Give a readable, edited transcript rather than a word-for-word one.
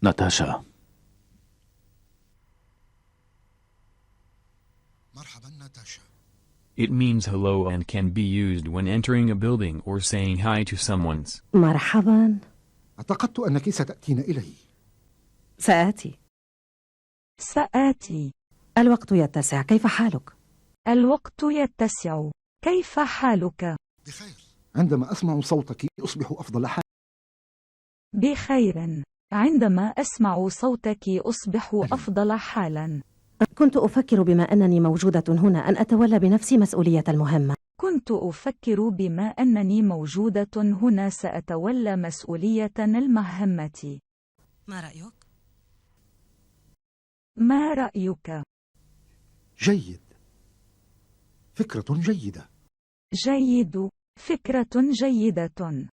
ناتاشا. مرحبا ناتاشا. It means hello and can be used when entering a building or saying hi to someone's. مرحبا. اعتقدت أنك ستأتين إلي. سآتي. الوقت يتسع، كيف حالك؟ الوقت يتسع، كيف حالك؟ بخير. عندما أسمع صوتك أصبح أفضل حال. بخير. عندما أسمع صوتك أصبح أفضل حالا. كنت أفكر بما أنني موجودة هنا أن أتولى بنفسي مسؤولية المهمة. كنت أفكر بما أنني موجودة هنا سأتولى مسؤولية المهمة. ما رأيك؟ ما رأيك؟ جيد. فكرة جيدة. جيد. فكرة جيدة.